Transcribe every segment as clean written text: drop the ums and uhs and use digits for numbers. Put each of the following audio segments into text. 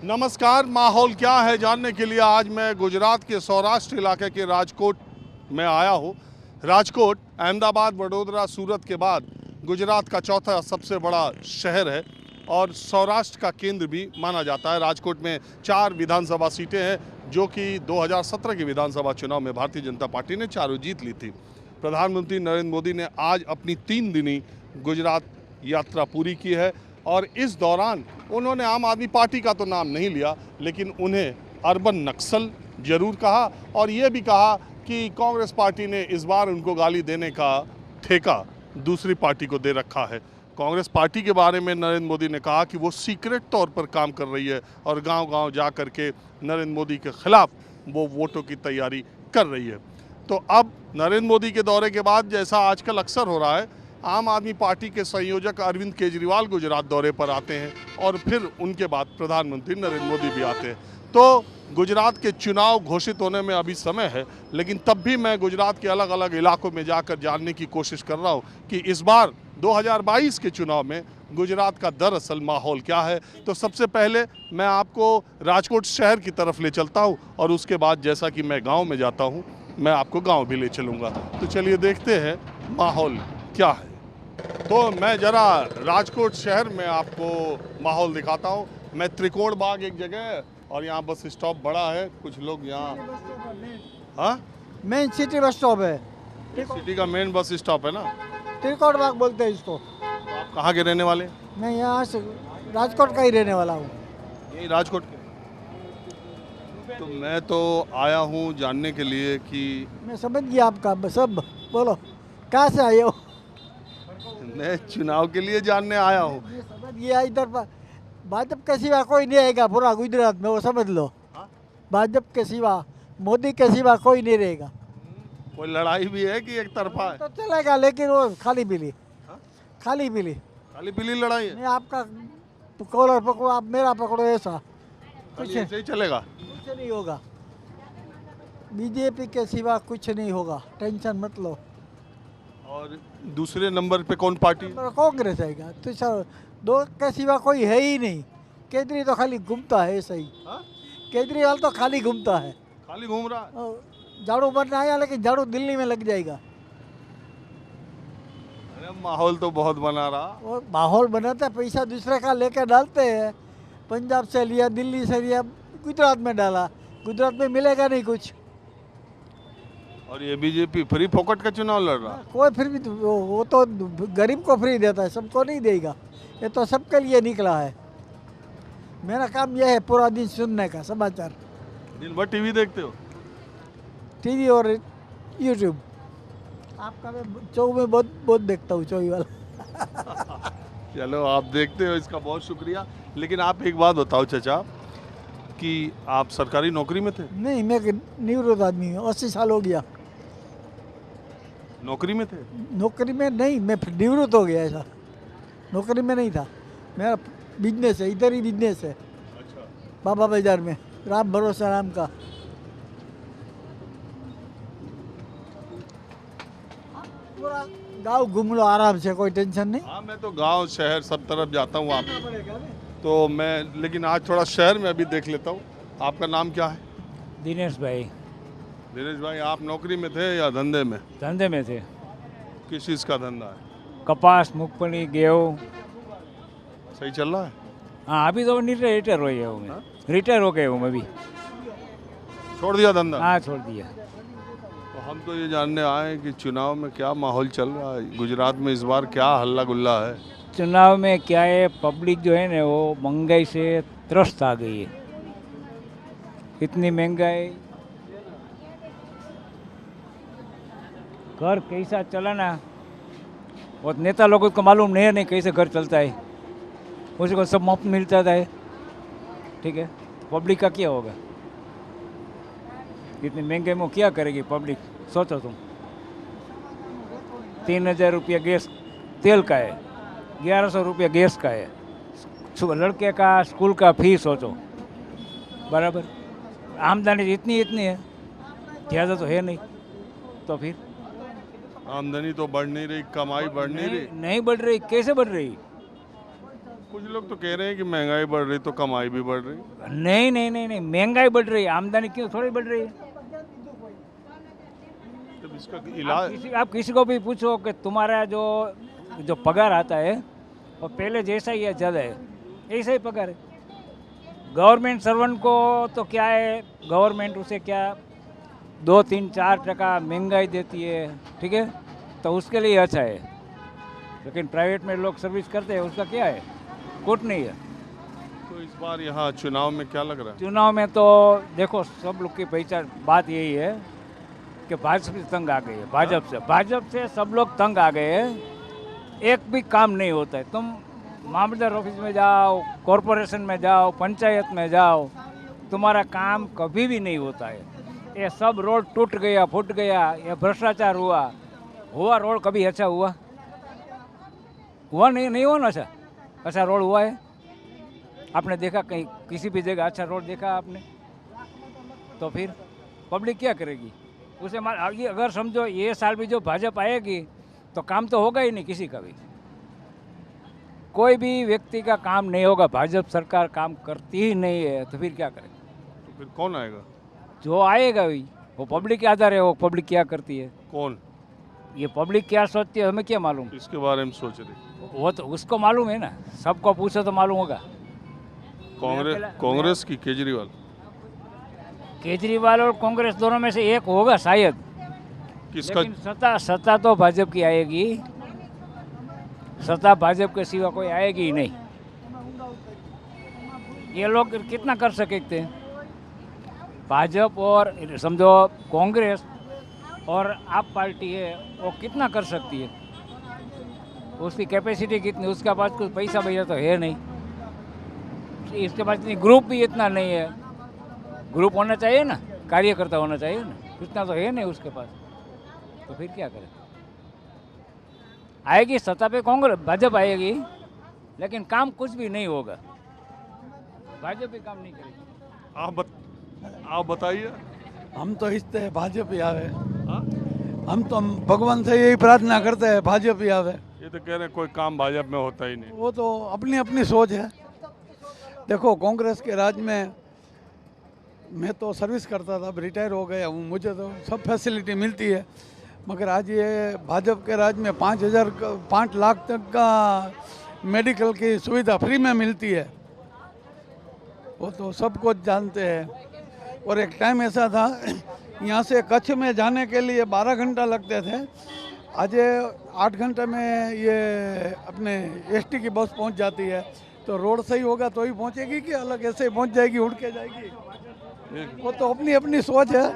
नमस्कार। माहौल क्या है जानने के लिए आज मैं गुजरात के सौराष्ट्र इलाके के राजकोट में आया हूँ। राजकोट अहमदाबाद, वडोदरा, सूरत के बाद गुजरात का चौथा सबसे बड़ा शहर है और सौराष्ट्र का केंद्र भी माना जाता है। राजकोट में 4 विधानसभा सीटें हैं जो कि 2017 के विधानसभा चुनाव में भारतीय जनता पार्टी ने चारों जीत ली थी। प्रधानमंत्री नरेंद्र मोदी ने आज अपनी 3 दिनी गुजरात यात्रा पूरी की है और इस दौरान उन्होंने आम आदमी पार्टी का तो नाम नहीं लिया, लेकिन उन्हें अर्बन नक्सल जरूर कहा और ये भी कहा कि कांग्रेस पार्टी ने इस बार उनको गाली देने का ठेका दूसरी पार्टी को दे रखा है। कांग्रेस पार्टी के बारे में नरेंद्र मोदी ने कहा कि वो सीक्रेट तौर पर काम कर रही है और गांव-गांव जा कर के नरेंद्र मोदी के खिलाफ वो वोटों की तैयारी कर रही है। तो अब नरेंद्र मोदी के दौरे के बाद, जैसा आजकल अक्सर हो रहा है, आम आदमी पार्टी के संयोजक अरविंद केजरीवाल गुजरात दौरे पर आते हैं और फिर उनके बाद प्रधानमंत्री नरेंद्र मोदी भी आते हैं। तो गुजरात के चुनाव घोषित होने में अभी समय है, लेकिन तब भी मैं गुजरात के अलग अलग इलाकों में जाकर जानने की कोशिश कर रहा हूँ कि इस बार 2022 के चुनाव में गुजरात का दरअसल माहौल क्या है। तो सबसे पहले मैं आपको राजकोट शहर की तरफ ले चलता हूँ और उसके बाद जैसा कि मैं गाँव में जाता हूँ, मैं आपको गाँव भी ले चलूँगा। तो चलिए देखते हैं माहौल क्या है। तो मैं ज़रा राजकोट शहर में आपको माहौल दिखाता हूँ। मैं त्रिकोण बाग एक जगह है और यहाँ बस स्टॉप बड़ा है, कुछ लोग यहाँ, हाँ, मेन सिटी बस स्टॉप है। सिटी का मेन बस स्टॉप है ना। त्रिकोण बाग बोलते हैं इसको। आप कहाँ के रहने वाले? मैं यहाँ से राजकोट का ही रहने वाला हूँ। यही राजकोट के। तो मैं तो आया हूँ जानने के लिए कि मैं समझ गया आपका सब। बोलो कहाँ से आए हो? मैं चुनाव के लिए जानने आया हूँ। मैं समझ गया। इधर भाजपा के सिवा कोई नहीं आएगा पूरा गुजरात में, वो समझ लो। भाजपा के सिवा, मोदी के सिवा कोई नहीं रहेगा। कोई लड़ाई भी है कि एक तरफा है? तो चलेगा, लेकिन वो खाली पीली, खाली पीली। खाली पीली लड़ाई है? मैं आपका कॉलर पकड़ो, आप मेरा पकड़ो, ऐसा कुछ ऐसे ही चलेगा? कुछ नहीं होगा। बीजेपी के सिवा कुछ नहीं होगा, टेंशन मत लो। और दूसरे नंबर पे कौन पार्टी? कांग्रेस आएगा। तो सर दो के सिवा कोई है ही नहीं। केजरी तो खाली घूमता है, ऐसा ही। केजरीवाल तो खाली घूमता है, खाली घूम रहा है। झाड़ू बनने आया, लेकिन झाड़ू दिल्ली में लग जाएगा। अरे माहौल तो बहुत बना रहा। और माहौल बनाते हैं, पैसा दूसरे का लेकर डालते हैं। पंजाब से लिया, दिल्ली से लिया, गुजरात में डाला। गुजरात में मिलेगा नहीं कुछ। और ये बीजेपी फ्री फोकट का चुनाव लड़ रहा। कोई फिर भी वो तो गरीब को फ्री देता है, सबको नहीं देगा। ये तो सबके लिए निकला है। मेरा काम यह है पूरा दिन सुनने का समाचार। दिन भर टीवी देखते हो? टीवी और यूट्यूब। आपका मैं चौ में बहुत देखता हूँ, चौई वाला। चलो, आप देखते हो, इसका बहुत शुक्रिया। लेकिन आप एक बात बताओ चाचा, कि आप सरकारी नौकरी में थे? नहीं, मैं निवृत्त आदमी हूँ, 80 साल हो गया। नौकरी में थे? नौकरी में नहीं, मैं निवृत्त हो गया। ऐसा नौकरी में नहीं था। मेरा बिजनेस है, इधर ही बिजनेस है। अच्छा। बाबा बाजार में, राम भरोसा नाम का। पूरा गाँव घूम लो आराम से, कोई टेंशन नहीं। हाँ, मैं तो गांव शहर सब तरफ जाता हूँ। आप तो मैं, लेकिन आज थोड़ा शहर में अभी देख लेता हूँ। आपका नाम क्या है? दिनेश भाई। दिनेश भाई, आप नौकरी में थे या धंधे में? धंधे में थे। किस चीज़ का धंधा है? कपास, मूंगफली, गेहूँ। सही चल रहा है? हाँ, अभी तो रिटायर हो गया हूँ मैं। रिटायर हो गया हूँ मैं अभी। छोड़ दिया धंधा? हाँ, छोड़ दिया। तो हम तो ये जानने आए कि चुनाव में क्या माहौल चल रहा है गुजरात में, इस बार क्या हल्ला गुल्ला है? चुनाव में क्या है, पब्लिक जो है ना वो महंगाई से त्रस्त आ गई है। इतनी महंगाई, घर कैसा चलाना, और नेता लोगों को मालूम नहीं कैसे घर चलता है। उसी को सब मुफ्त मिलता है, ठीक है। पब्लिक का क्या होगा? इतनी महंगाई में क्या करेगी पब्लिक? सोचो तुम। 3000 रुपया गैस तेल का है, 1100 रुपया गैस का है। लड़के का स्कूल का फी सोचो, बराबर। आमदनी इतनी है, ज़्यादा तो है नहीं। तो फिर आमदनी तो बढ़ नहीं रही, कमाई बढ़ नहीं रही। नहीं बढ़ रही। कैसे बढ़ रही? कुछ लोग तो कह रहे हैं कि महंगाई बढ़ रही तो कमाई भी बढ़ रही। नहीं नहीं नहीं नहीं, महंगाई बढ़ रही है, आमदनी क्यों थोड़ी बढ़ रही है। तब इसका इलाज आप किसी को भी पूछो कि तुम्हारा जो जो पगार आता है वो पहले जैसा ही है, ज़्यादा है, ऐसा ही पगार है। गवर्नमेंट सर्वेंट को तो क्या है, गवर्नमेंट उसे क्या 2-3-4% महंगाई देती है, ठीक है, तो उसके लिए अच्छा है। लेकिन प्राइवेट में लोग सर्विस करते हैं, उसका क्या है, कुछ नहीं है। तो इस बार यहाँ चुनाव में क्या लग रहा है? चुनाव में तो देखो सब लोग की पहचान बात यही है कि भाजपा से तंग आ गए है, भाजपा से सब लोग तंग आ गए हैं। एक भी काम नहीं होता है। तुम मामलतदार ऑफिस में जाओ, कॉरपोरेशन में जाओ, पंचायत में जाओ, तुम्हारा काम कभी भी नहीं होता है। ये सब रोड टूट गया, फूट गया, ये भ्रष्टाचार हुआ रोड कभी अच्छा हुआ नहीं हुआ ना। अच्छा रोड हुआ है आपने देखा कहीं, किसी भी जगह अच्छा रोड देखा आपने? तो फिर पब्लिक क्या करेगी उसे? अगर समझो ये साल भी जो भाजपा आएगी तो काम तो होगा ही नहीं किसी का भी, कोई भी व्यक्ति का काम नहीं होगा। भाजपा सरकार काम करती ही नहीं है, तो फिर क्या करें? तो फिर कौन आएगा? जो आएगा भी वो पब्लिक के आधार है। वो पब्लिक क्या करती है, कौन? ये पब्लिक क्या सोचती है हमें क्या मालूम? इसके बारे में सोच रहे? वो तो उसको मालूम है ना, सबको पूछो तो मालूम होगा। कांग्रेस की केजरीवाल और कांग्रेस दोनों में से एक होगा शायद। किसका? लेकिन सत्ता तो भाजपा की आएगी, सत्ता भाजपा के सिवा कोई आएगी ही नहीं। ये लोग कितना कर सकते हैं? भाजपा और समझो कांग्रेस और आप पार्टी है, वो कितना कर सकती है? उसकी कैपेसिटी कितनी? उसके पास कुछ पैसा भैया तो है नहीं, इसके पास इतनी ग्रुप भी इतना नहीं है। ग्रुप होना चाहिए ना, कार्यकर्ता होना चाहिए ना, इतना तो है नहीं उसके पास। तो फिर क्या करें? आएगी सत्ता पे कांग्रेस, भाजपा आएगी, लेकिन काम कुछ भी नहीं होगा। भाजपा भी काम नहीं करेगी। आप बताइए। हम तो इच्छते हैं भाजपा ही आवे। हाँ? हम तो भगवान से यही प्रार्थना करते हैं भाजपा ही आवे। ये तो कह रहे हैं कोई काम भाजपा में होता ही नहीं। वो तो अपनी अपनी सोच है। देखो कांग्रेस के राज में मैं तो सर्विस करता था, अब रिटायर हो गया हूँ, मुझे तो सब फैसिलिटी मिलती है। मगर आज ये भाजपा के राज में 5 लाख तक का मेडिकल की सुविधा फ्री में मिलती है, वो तो सब कुछ जानते हैं। और एक टाइम ऐसा था यहाँ से कच्छ में जाने के लिए 12 घंटा लगते थे, आज 8 घंटे में ये अपने एसटी की बस पहुँच जाती है। तो रोड सही होगा तो ही पहुँचेगी कि अलग ऐसे ही पहुँच जाएगी, उड़ के जाएगी? वो तो अपनी अपनी सोच है।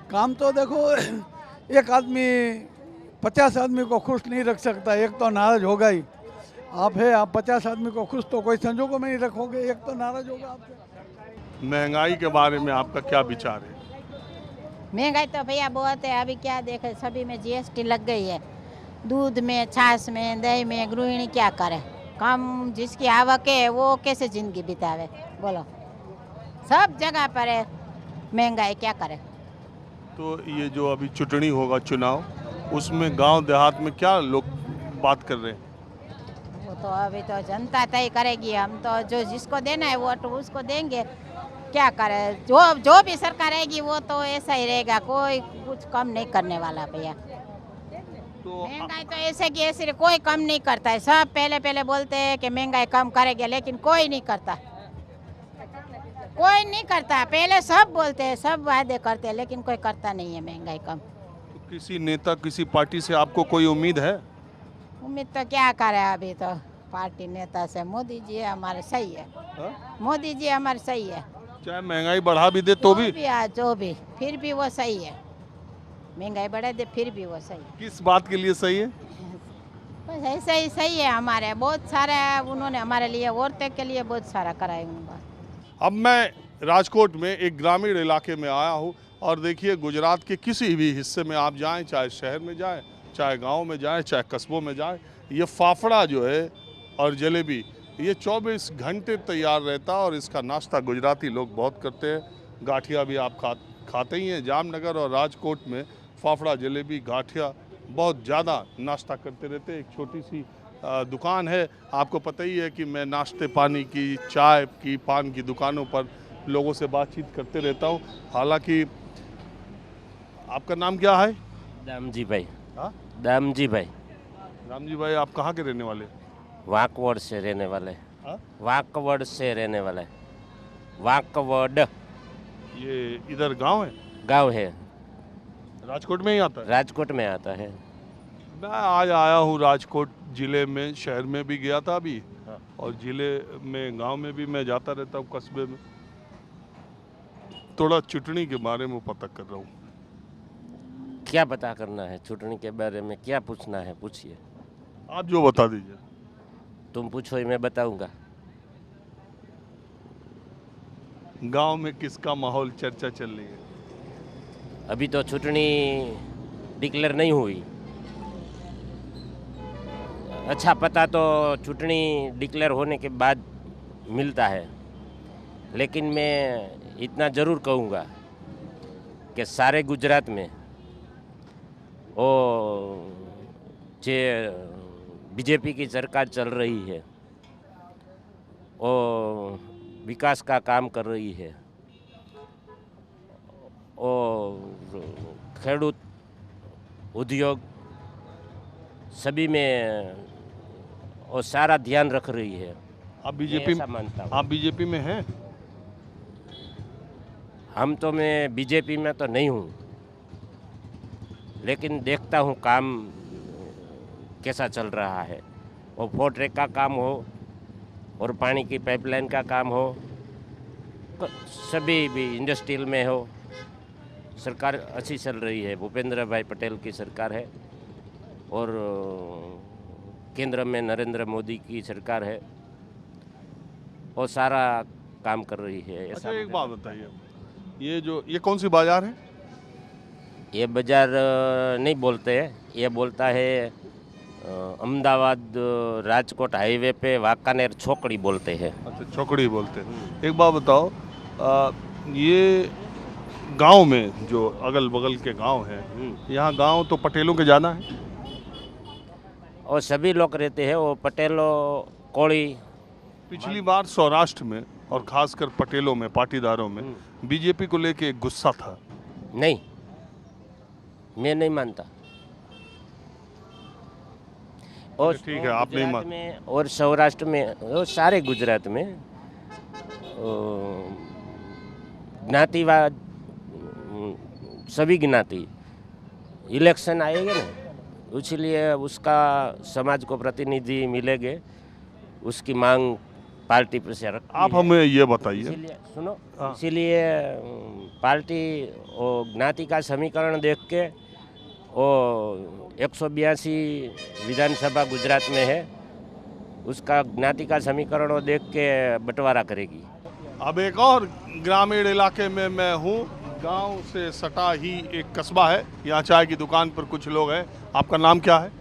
काम तो देखो एक आदमी 50 आदमी को खुश नहीं रख सकता, एक तो नाराज होगा ही। आप है, आप 50 आदमी को खुश तो कोई संजोगों में नहीं रखोगे, एक तो नाराज होगा आपसे। महंगाई के बारे में आपका क्या विचार है? महंगाई तो भैया बहुत है। अभी क्या देखे, सभी में जीएसटी लग गई है, दूध में, छाछ में, दही में। गृहिणी क्या करे? कम जिसकी आवक है वो कैसे जिंदगी बितावे बोलो? सब जगह पर है महंगाई, क्या करे? तो ये जो अभी चुनाव होगा, चुनाव, उसमें गांव देहात में क्या लोग बात कर रहे हैं? वो तो अभी तो जनता तय करेगी। हम तो जो जिसको देना है वोट उसको देंगे। क्या करे, जो भी सरकार आएगी वो तो ऐसा ही रहेगा, कोई कुछ कम नहीं करने वाला भैया। तो महंगाई तो ऐसे की ऐसे कोई कम नहीं करता है। सब पहले बोलते हैं कि महंगाई कम करेंगे, लेकिन कोई नहीं करता, कोई नहीं करता। पहले सब बोलते हैं, सब वादे करते हैं, लेकिन कोई करता नहीं है महंगाई कम। तो किसी नेता, किसी पार्टी से आपको कोई उम्मीद है? उम्मीद तो क्या करे, अभी तो पार्टी नेता से मोदी जी हमारे सही है। हा? मोदी जी हमारे सही है, चाहे महंगाई बढ़ा भी दे तो भी? जो भी फिर भी वो सही है। महंगाई बढ़ा दे फिर भी वो सही है। किस बात के लिए सही है? बस ऐसे ही सही है। हमारे बहुत सारा उन्होंने हमारे लिए, औरतों के लिए बहुत सारा कराए होंगे। अब मैं राजकोट में एक ग्रामीण इलाके में आया हूँ और देखिए, गुजरात के किसी भी हिस्से में आप जाएं, चाहे शहर में जाएं, चाहे गांव में जाएं, चाहे कस्बों में जाएं, ये फाफड़ा जो है और जलेबी, ये 24 घंटे तैयार रहता है और इसका नाश्ता गुजराती लोग बहुत करते हैं। गाठिया भी आप खाते ही हैं। जामनगर और राजकोट में फाफड़ा, जलेबी, गाठिया बहुत ज़्यादा नाश्ता करते रहते हैं। एक छोटी सी दुकान है। आपको पता ही है कि मैं नाश्ते पानी की, चाय की, पान की दुकानों पर लोगों से बातचीत करते रहता हूँ। हालांकि आपका नाम क्या है? दामजी भाई। हाँ? दामजी भाई। रामजी भाई, आप कहाँ के रहने वाले? वाकवड़ से रहने वाले। हाँ? वाकवड़ से रहने वाले। वाकवड़ ये इधर गांव है? गांव है, राजकोट में ही आता है? राजकोट में आता है। मैं आज आया हूँ राजकोट जिले में, शहर में भी गया था अभी, हाँ। और जिले में, गांव में भी मैं जाता रहता हूँ, कस्बे में। थोड़ा चुटनी के बारे में पता कर रहा हूँ। क्या पता करना है चुटनी के बारे में? क्या पूछना है पूछिए। आप जो बता दीजिए। तुम पूछो ही मैं बताऊंगा। गांव में किसका माहौल चर्चा चल रही है? अभी तो चुटनी डिक्लेयर नहीं हुई। अच्छा पता तो चुटनी डिक्लेयर होने के बाद मिलता है, लेकिन मैं इतना ज़रूर कहूँगा कि सारे गुजरात में वो जे बीजेपी की सरकार चल रही है, वो विकास का काम कर रही है, और खेडूत उद्योग सभी में वो सारा ध्यान रख रही है। आप मैं बीजेपी ऐसा मानता हूँ। आप बीजेपी में हैं? मैं बीजेपी में तो नहीं हूँ, लेकिन देखता हूँ काम कैसा चल रहा है। वो 4 ट्रैक का काम हो और पानी की पाइपलाइन का काम हो, सभी भी इंडस्ट्रियल में हो, सरकार अच्छी चल रही है। भूपेंद्र भाई पटेल की सरकार है और केंद्र में नरेंद्र मोदी की सरकार है, और सारा काम कर रही है। अच्छा, एक बात बताइए, ये कौन सी बाजार है? ये बाजार नहीं बोलते हैं, ये बोलता है अहमदाबाद राजकोट हाईवे पे वाकानेर छोकड़ी बोलते हैं। अच्छा, छोकड़ी बोलते हैं। एक बात बताओ, ये गांव में जो अगल बगल के गांव हैं, यहाँ गांव तो पटेलों के ज़्यादा हैं? और सभी लोग रहते हैं, वो पटेलों कोड़ी। पिछली बार सौराष्ट्र में और खासकर पटेलों में, पाटीदारों में बीजेपी को लेके एक गुस्सा था। नहीं, मैं नहीं मानता। और ठीक है, आप नहीं गुजरात मान। में और सौराष्ट्र में और सारे गुजरात में ज्ञातिवाद, सभी ज्ञाति इलेक्शन आएंगे ना, इसलिए उसका समाज को प्रतिनिधि मिलेंगे, उसकी मांग पार्टी पर से रखती आप है। हमें ये बताइए। इसीलिए सुनो, हाँ। इसीलिए पार्टी और ज्ञाति का समीकरण देख के वो 182 विधानसभा गुजरात में है, उसका ज्ञाति का समीकरण वो देख के बंटवारा करेगी। अब एक और ग्रामीण इलाके में मैं हूँ। गांव से सटा ही एक कस्बा है। यहाँ चाय की दुकान पर कुछ लोग हैं। आपका नाम क्या है?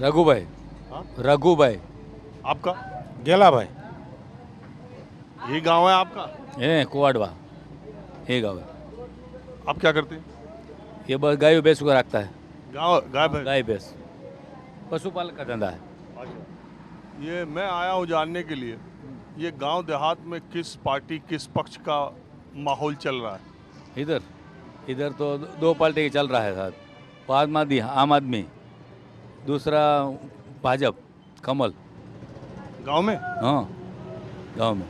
रघु भाई। हाँ? रघु भाई। आपका? गेला भाई। यही गांव है आपका? ये कुआडवा, ये गाँव है। आप क्या करते हैं? ये बस गाय भैंस को रखता है। गाय भैंस? गाय भैंस पशुपालन का धंधा है। ये मैं आया हूँ जानने के लिए, ये गांव देहात में किस पार्टी, किस पक्ष का माहौल चल रहा है? इधर तो 2 पार्टी चल रहा है साथ। आम आदमी, दूसरा भाजपा कमल। गांव में? हाँ, गांव में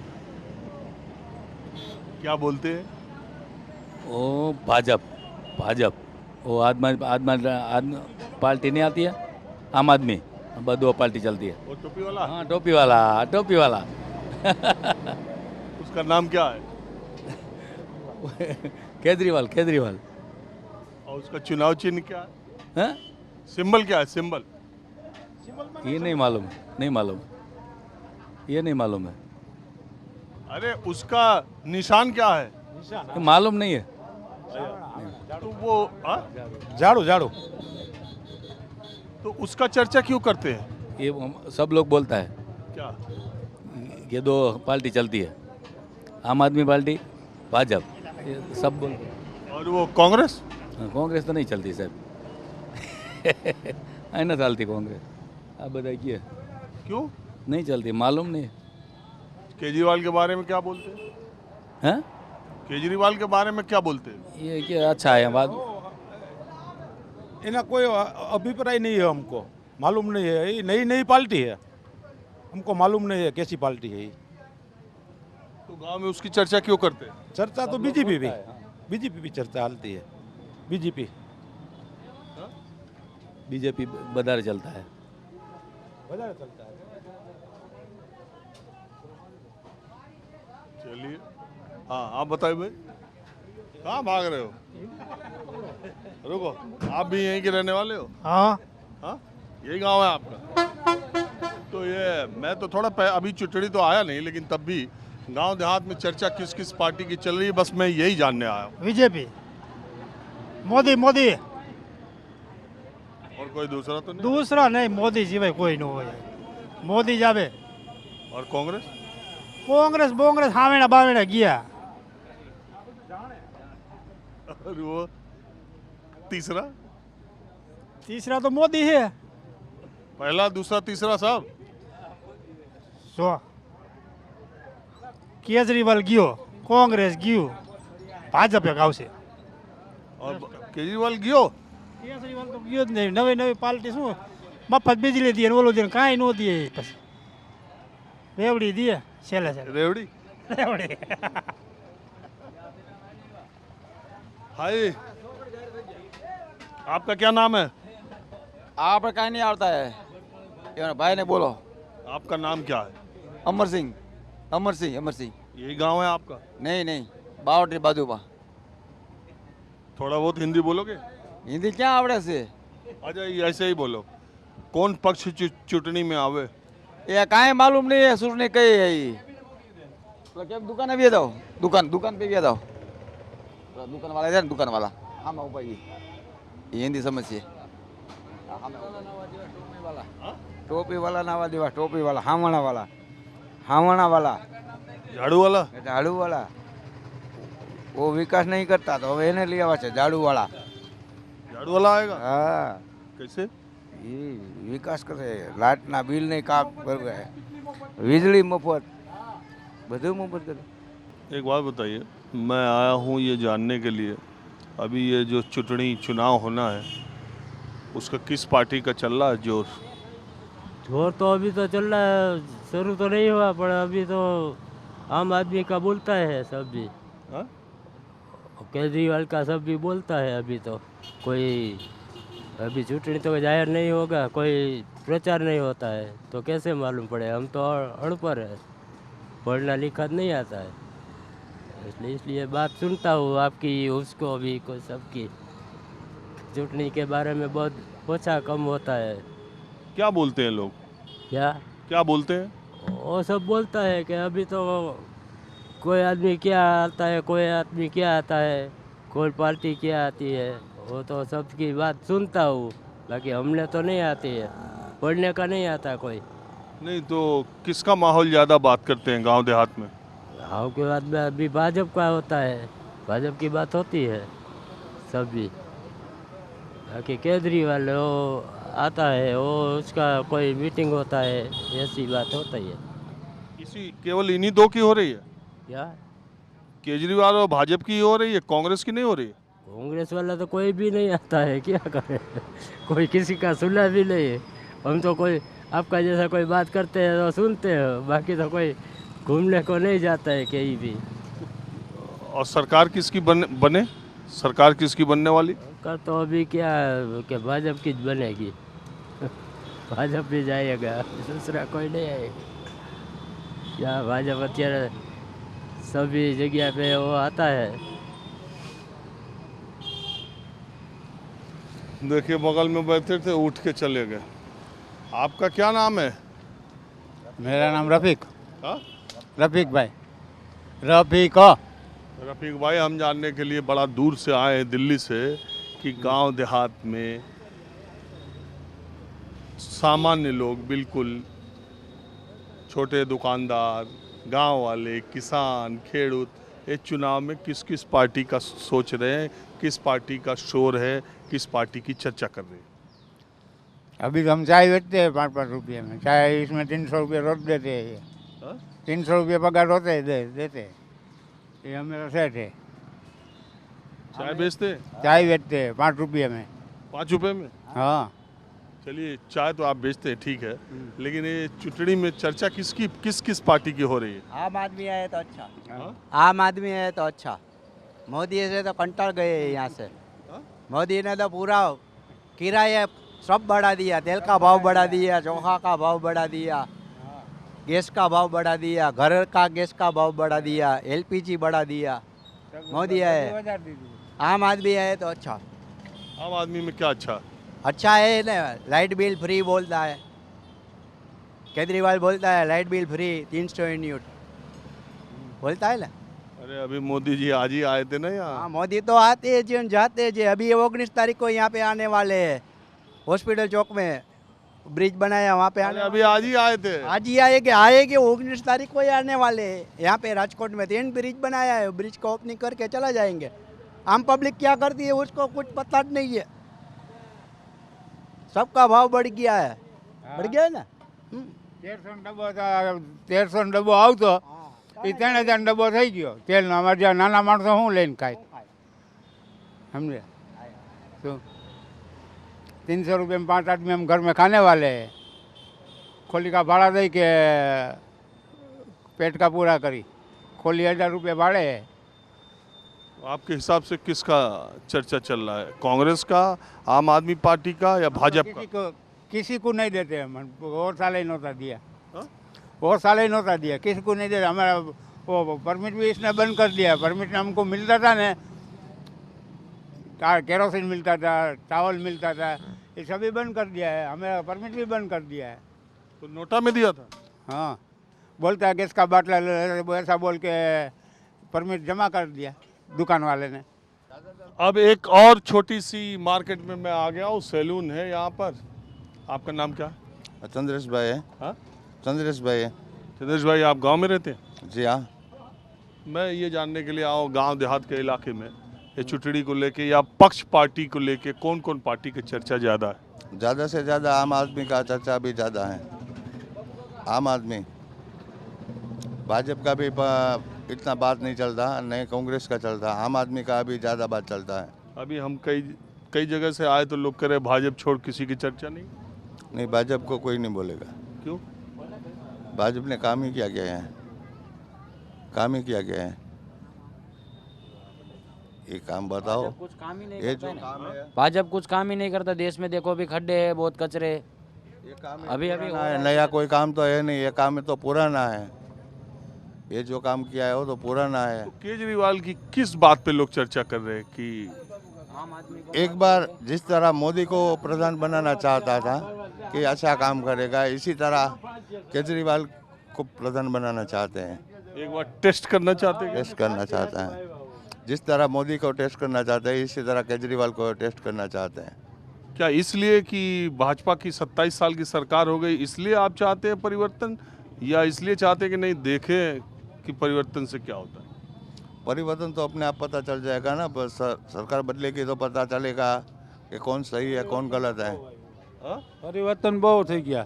क्या बोलते हैं? वो भाजपा वो आदमी पार्टी नहीं आती है, आम आदमी, बस 2 पार्टी चलती है। वो टोपी वाला? हाँ, टोपी वाला उसका नाम क्या है? केजरीवाल। और उसका चुनाव चिन्ह क्या है? हाँ? सिंबल क्या है? सिंबल ये नहीं मालूम, ये नहीं मालूम है। अरे उसका निशान क्या है? ये मालूम नहीं है। तो वो झाड़ू तो उसका चर्चा क्यों करते हैं? ये सब लोग बोलता है, क्या? ये 2 पार्टी चलती है, आम आदमी पार्टी, भाजपा, ये सब बोलते हैं। और वो कांग्रेस? कांग्रेस तो नहीं चलती साहब। आई ना चालती कांग्रेस। आप बताइए। क्यों? नहीं चलती, मालूम नहीं केजरीवाल के बारे में क्या बोलते हैं? है। केजरीवाल के बारे में क्या बोलते हैं? ये क्या अच्छा है बात। इन्हें कोई अभिप्राय नहीं है, हमको मालूम नहीं है। ये नई नई पार्टी है, हमको मालूम नहीं है कैसी पार्टी है ये। तो गांव में उसकी चर्चा क्यों करते हैं? चर्चा तो बीजेपी भी चर्चा हालती है। बीजेपी बीजेपी बदार चलता है। વધારે चलता है। चलिए, हाँ आप बताइए भाई, कहाँ भाग रहे हो? रुको, आप भी यहीं के रहने वाले हो? हाँ। हाँ, यही गांव है आपका? तो ये मैं तो थोड़ा अभी चुटड़ी तो आया नहीं, लेकिन तब भी गांव देहात में चर्चा किस किस पार्टी की चल रही है, बस मैं यही जानने आया हूँ। बीजेपी, मोदी और कोई दूसरा तो नहीं? दूसरा नहीं, मोदी सिवाय कोई न હોય. मोदी जावे. और कांग्रेस? कांग्रेस हावेणा बावेणा गया. और वो तीसरा तो मोदी है. पहला दूसरा तीसरा सब सो केजरीवाल गयो, कांग्रेस गयो, भाजप गावશે. और केजरीवाल गयो? केजरीवाल तो गयो ज नहीं. नवी पार्टी શું મફત बिजली दिए ओलो दिन काई नो दिए. પછી રેવડી दिए છેલ્લે रेवड़ी। રેવડી. हाय, आपका क्या नाम है? आप कहीं नहीं आता है, ये भाई ने बोलो। आपका नाम क्या है? अमर सिंह। यही गांव है आपका? नहीं बावटी बाजूबा। थोड़ा बहुत हिंदी बोलोगे? हिंदी क्या आवड़े से? अच्छा, ऐसे ही बोलो। कौन पक्ष चुटनी में आवे? ये काहे मालूम नहीं है, सुरने कही है ये। तो क्या दुकान भी जाओ, दुकान पे भी जाओ। दुकान वाला है, दुकान वाला हम आओ भाई, ये हिंदी समझिए। टोपी वाला नावा देवा, टोपी वाला हावणा वाला झाड़ू वाला? वो विकास नहीं करता तो હવે એને લઈ આવા છે झाड़ू वाला आएगा? हाँ, कैसे? ये विकास करे, लाइट ना बिल नहीं काप कर गए, बिजली मुफ्त, બધું मुफ्त करे। एक बात बताइए, मैं आया हूँ ये जानने के लिए, अभी ये जो चुनाव होना है उसका किस पार्टी का चल रहा है जोर? जोर तो अभी तो चल रहा है, शुरू तो नहीं हुआ, पर अभी तो आम आदमी का बोलता है सब भी। हाँ? केजरीवाल का सब भी बोलता है। अभी तो कोई अभी चुनाव तो जाहिर नहीं होगा, कोई प्रचार नहीं होता है, तो कैसे मालूम पड़े? हम तो अनपढ़ है, पढ़ना लिखा नहीं आता है, इसलिए बात सुनता हूँ आपकी, उसको भी कोई सबकी चुनाव के बारे में बहुत ओछा कम होता है। क्या बोलते हैं लोग? क्या बोलते हैं? वो सब बोलता है कि अभी तो कोई आदमी क्या आता है, कोई आदमी क्या आता है, कोई पार्टी क्या आती है, वो तो सबकी बात सुनता हूँ, बाकी हमने तो नहीं आती है, पढ़ने का नहीं आता कोई। नहीं तो किसका माहौल ज़्यादा बात करते हैं गांव देहात में? गाँव के बाद में अभी भाजपा का होता है, भाजपा की बात होती है सब भी, बाकी केजरीवाल वो आता है, वो उसका कोई मीटिंग होता है, ऐसी बात होती है। केवल इन्हीं दो की हो रही है? क्या केजरीवाल और भाजपा की हो रही है, कांग्रेस की नहीं हो रही है? कांग्रेस वाला तो कोई भी नहीं आता है, क्या करे? कोई किसी का सुना भी नहीं है। हम तो कोई आपका जैसा कोई बात करते हैं तो सुनते हैं, बाकी तो कोई घूमने को नहीं जाता है कहीं भी। और सरकार किसकी बने? सरकार किसकी बनने वाली? का तो अभी क्या कि भाजपा की बनेगी। भाजपा भी जाएगा, दूसरा कोई नहीं आएगा। क्या भाजपा અત્યારે सभी जगह पे वो आता है। देखिए, बगल में बैठे थे, उठ के चले गए। आपका क्या नाम है? मेरा नाम रफीक। हाँ? रफीक भाई। रफीक भाई, हम जानने के लिए बड़ा दूर से आए हैं दिल्ली से कि गांव देहात में सामान्य लोग, बिल्कुल छोटे दुकानदार, गांव वाले, किसान, खेडूत, ये चुनाव में किस किस पार्टी का सोच रहे हैं, किस पार्टी का शोर है, किस पार्टी की चर्चा कर रहे हैं। अभी तो हम चाय बेचते हैं 5-5 रुपये में, चाय इसमें 300 रुपये रोज देते हैं ये। हाँ? 300 रुपये पगार होते हैं देते हैं। ये हमारा सेठ है। चाय बेचते हैं चाय बेचते हैं 5 रुपये में। 5 रुपए में? हाँ। चलिए, चाय तो आप बेचते हैं, ठीक है, लेकिन ये चुटड़ी में चर्चा किस किस पार्टी की हो रही है? आम आदमी आए तो अच्छा। हाँ? आम आदमी है तो अच्छा। मोदी से तो कंटाल गए हैं यहाँ से। हाँ? मोदी ने तो पूरा किराया सब बढ़ा दिया, तेल का भाव बढ़ा दिया, चोखा का भाव बढ़ा दिया, गैस का भाव बढ़ा दिया, घर का गैस का भाव बढ़ा दिया, LPG बढ़ा दिया। मोदी आए, आम आदमी आए तो अच्छा। आम आदमी में क्या अच्छा? अच्छा है ना, लाइट बिल फ्री बोलता है, केजरीवाल बोलता है लाइट बिल फ्री 300 यूनिट बोलता है ना। अरे अभी मोदी जी आज ही आए थे ना यहाँ। हाँ, मोदी तो आते हैं जी, जाते जी। अभी 19 तारीख को यहाँ पे आने वाले हैं, हॉस्पिटल चौक में ब्रिज बनाया वहाँ पे आने। अभी आज ही आए थे? आज ही आएंगे 19 तारीख को ही आने वाले हैं। यहाँ पे राजकोट में 3 ब्रिज बनाया है, ब्रिज को ओपनिंग करके चला जाएंगे। आम पब्लिक क्या करती है उसको कुछ पता नहीं है। सबका भाव बढ़ गया है, बढ़ गया है ना। 1300 ડબ્બો આવતો એ 3000 ડબ્બો થઈ ગયો તેલનો। અમારે જ્યાં નાના માણસો શું લઈને ખાય, સમજે? તો 300 रुपये में 5 आदमी हम घर में खाने वाले हैं। खोली का भाड़ा दे के पेट का पूरा करी। खोली 1000 रुपये भाड़े है। आपके हिसाब से किसका चर्चा चल रहा है, कांग्रेस का, आम आदमी पार्टी का या भाजपा का? किसी को नहीं देते हम, और साल ही नौता दिया। और साल ही नौता दिया, किसी को नहीं देता। हमारा वो परमिट भी इसने बंद कर दिया। परमिट हमको मिलता था ना, केरोसिन मिलता था, चावल मिलता था, ये सभी बंद कर दिया है। हमें परमिट भी बंद कर दिया है। तो नोटा में दिया था? हाँ, बोलता है गैस का बाटला ऐसा बोल के परमिट जमा कर दिया दुकान वाले ने। अब एक और छोटी सी मार्केट में मैं आ गया हूँ, सैलून है यहाँ पर। आपका नाम क्या है? चंद्रेश भाई है। हाँ, चंद्रेश भाई है। चंद्रेश भाई, आप गांव में रहते हैं? जी हाँ। मैं ये जानने के लिए आऊँ, गांव देहात के इलाके में ये चुटड़ी को लेके या पक्ष पार्टी को लेके कौन कौन पार्टी की चर्चा ज़्यादा है? ज़्यादा से ज़्यादा आम आदमी का चर्चा भी ज़्यादा है। आम आदमी, भाजपा का भी इतना बात नहीं चलता, नहीं कांग्रेस का चलता, आम आदमी का भी ज़्यादा बात चलता है। अभी हम कई जगह से आए तो लोग कह रहे भाजपा छोड़ किसी की चर्चा नहीं। भाजपा को कोई नहीं बोलेगा। क्यों? भाजपा ने काम ही किया गया है, काम ही किया गया है। ये काम बताओ। कुछ काम ही नहीं ये करता जो काम है, भाजपा कुछ काम ही नहीं करता। देश में देखो अभी खड्डे है, बहुत कचरे। ये काम अभी नया कोई काम तो है नहीं, ये काम तो पुराना है। ये जो काम किया है वो तो पुराना है। तो केजरीवाल की किस बात पे लोग चर्चा कर रहे हैं कि एक बार जिस तरह मोदी को प्रधान बनाना चाहता था कि अच्छा काम करेगा, इसी तरह केजरीवाल को प्रधान बनाना चाहते हैं। एक बार टेस्ट करना चाहते हैं? टेस्ट करना चाहता है। जिस तरह मोदी को टेस्ट करना चाहते हैं, इसी तरह केजरीवाल को टेस्ट करना चाहते हैं। क्या इसलिए कि भाजपा की 27 साल की सरकार हो गई इसलिए आप चाहते हैं परिवर्तन, या इसलिए चाहते हैं कि नहीं देखें कि परिवर्तन से क्या होता है? परिवर्तन तो अपने आप पता चल जाएगा ना। बस सरकार बदलेगी तो पता चलेगा कि कौन सही है कौन गलत है। परिवर्तन બહુ થઈ ગયા।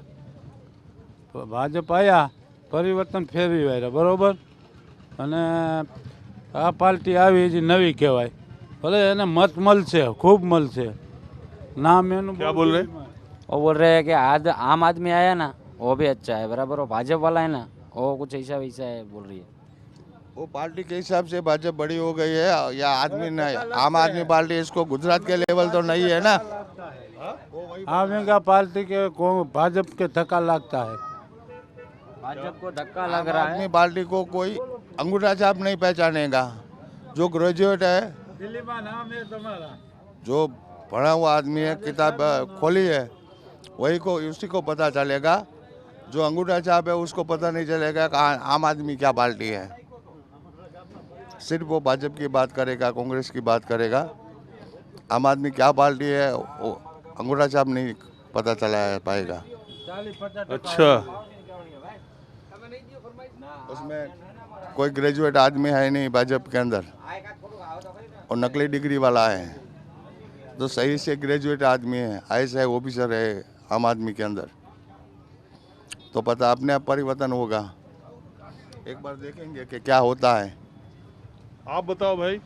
ભાજપ આવ્યા, પરિવર્તન ફેરવી આવ્યા, બરોબર। અને આ પાર્ટી આવી જે નવી કહેવાય, ભલે એને મત મળશે, ખૂબ મળશે, નામ એનું। क्या बोल रहे? वो बोल रहे हैं कि आज आम आदमी आया ना वो भी अच्छा है, बराबर। वो भाजपा वाला है ना वो कुछ ऐसा वैसा है, बोल रही है। वो पार्टी के हिसाब से भाजपा बड़ी हो गई है या आदमी नहीं? आम आदमी पार्टी इसको गुजरात के लेवल तो नहीं है ना। आम का पार्टी के भाजपा के धक्का लगता है। भाजपा को धक्का लग रहा है। आदमी पार्टी को कोई अंगूठा छाप नहीं पहचानेगा। जो ग्रेजुएट है, दिल्ली में नाम है तुम्हारा, जो पढ़ा हुआ आदमी है, किताब खोली है, वही को उसी को पता चलेगा। जो अंगूठा छाप है उसको पता नहीं चलेगा कि आम आदमी क्या पार्टी है। सिर्फ वो भाजपा की बात करेगा, कांग्रेस की बात करेगा। आम आदमी क्या पार्टी है वो अंगूठा छाप नहीं पता चला पाएगा। अच्छा, उसमें कोई ग्रेजुएट आदमी है नहीं भाजपा के अंदर, और नकली डिग्री वाला है। तो सही से ग्रेजुएट आदमी है, IAS है, ऑफिसर है, आम आदमी के अंदर, तो पता अपने आप परिवर्तन होगा। एक बार देखेंगे कि क्या होता है। आप बताओ भाई।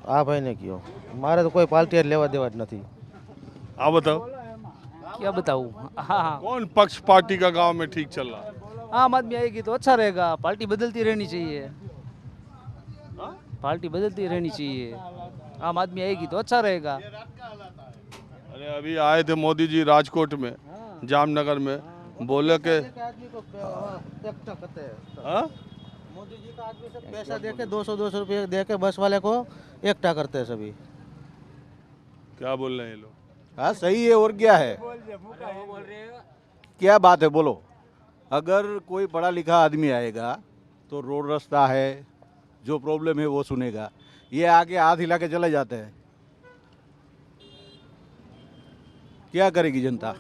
આ ભાઈને કયો, મારે તો કોઈ પાર્ટી લેવા દેવા જ નથી। आप बताओ। क्या बताऊँ? हाँ, कौन पक्ष पार्टी का गांव में ठीक चल रहा है? आम आदमी आएगी तो अच्छा रहेगा। पार्टी बदलती रहनी चाहिए, पार्टी बदलती रहनी चाहिए। आम आदमी आएगी तो अच्छा रहेगा। अरे अभी आए थे मोदी जी राजकोट में, जामनगर में, बोले कि मोदी जी का आदमी सब पैसा देके 200 रुपये देके बस वाले को एकटा करते हैं सभी। क्या बोल रहे हैं ये लोग? हाँ सही है, और क्या है, क्या बात है बोलो। अगर कोई पढ़ा लिखा आदमी आएगा तो रोड रास्ता है, जो प्रॉब्लम है वो सुनेगा। ये आके हाथ हिला के चले जाते हैं, क्या करेगी जनता।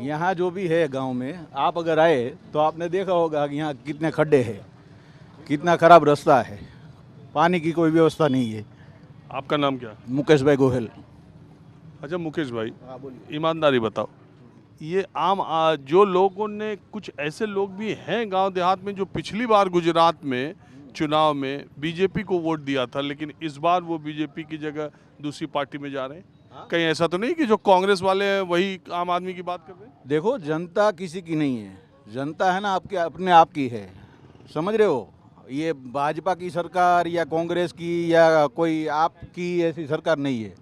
यहाँ जो भी है गांव में, आप अगर आए तो आपने देखा होगा कि यहाँ कितने खड्डे हैं, कितना खराब रास्ता है, पानी की कोई व्यवस्था नहीं है। आपका नाम क्या? मुकेश भाई गोहिल। अच्छा मुकेश भाई, ईमानदारी बताओ, ये जो लोगों ने, कुछ ऐसे लोग भी हैं गांव देहात में जो पिछली बार गुजरात में चुनाव में बीजेपी को वोट दिया था, लेकिन इस बार वो बीजेपी की जगह दूसरी पार्टी में जा रहे हैं। कहीं ऐसा तो नहीं कि जो कांग्रेस वाले हैं वही आम आदमी की बात कर रहे हैं? देखो जनता किसी की नहीं है, जनता है ना आपके अपने आप की है, समझ रहे हो। ये भाजपा की सरकार या कांग्रेस की या कोई आपकी ऐसी सरकार नहीं है।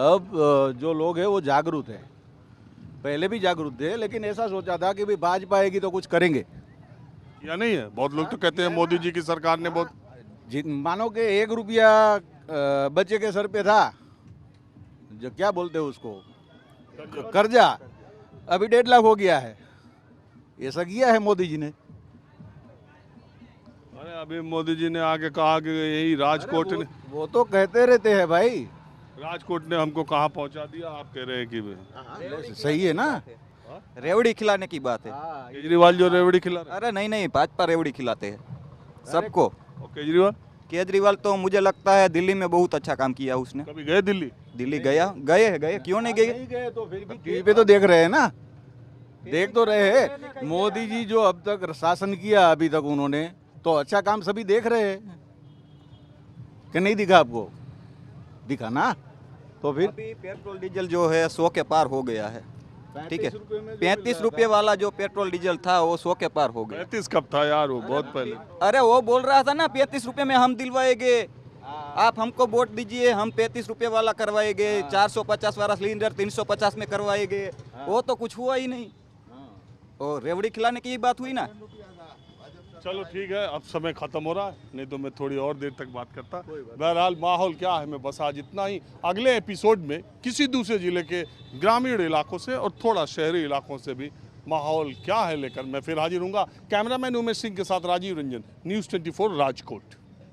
अब जो लोग हैं वो जागरूक है, पहले भी जागरूक थे, लेकिन ऐसा सोचा था कि भाई भाजपा आएगी तो कुछ करेंगे, या नहीं है। बहुत लोग तो कहते हैं मोदी जी की सरकार ने बहुत, मानो कि 1 रुपया बच्चे के सर पे था, जो क्या बोलते हैं उसको, कर्जा, अभी 1.5 लाख हो गया है। ऐसा किया है मोदी जी ने। अरे अभी मोदी जी ने आके कहा कि यही राजकोट ने, वो तो कहते रहते हैं भाई, राजकोट ने हमको कहाँ पहुँचा दिया। आप कह रहे हैं कि सही है ना, रेवड़ी खिलाने की बात है। केजरीवाल जो रेवड़ी खिला रहे? अरे नहीं, भाजपा रेवड़ी खिलाते हैं सबको। केजरीवाल? केजरीवाल तो मुझे लगता है दिल्ली में बहुत अच्छा काम किया उसने। कभी गए दिल्ली? दिल्ली गए, क्यों नहीं गए? तो फिर भी टीवी पे तो देख रहे हैं ना, देख तो रहे हैं। मोदी जी जो अब तक शासन किया अभी तक उन्होंने, तो अच्छा काम सभी देख रहे हैं कि नहीं दिखा आपको? दिखा ना। तो फिर अभी पेट्रोल डीजल जो है 100 के पार हो गया है, ठीक है। 35 रुपये वाला जो पेट्रोल डीजल था वो 100 के पार हो गया। 35 कब था यार, वो बहुत पहले। अरे वो बोल रहा था ना 35 रुपये में हम दिलवाएंगे, आप हमको वोट दीजिए, हम 35 रुपये वाला करवाएंगे, 450 वाला सिलेंडर 350 में करवाएंगे। वो तो कुछ हुआ ही नहीं, और रेवड़ी खिलाने की बात हुई ना। चलो ठीक है, अब समय खत्म हो रहा है, नहीं तो मैं थोड़ी और देर तक बात करता। बहरहाल माहौल क्या है, मैं बस आज इतना ही। अगले एपिसोड में किसी दूसरे जिले के ग्रामीण इलाकों से और थोड़ा शहरी इलाकों से भी माहौल क्या है लेकर मैं फिर हाजिर हूँगा। कैमरामैन उमेश सिंह के साथ राजीव रंजन, न्यूज़ 24 राजकोट।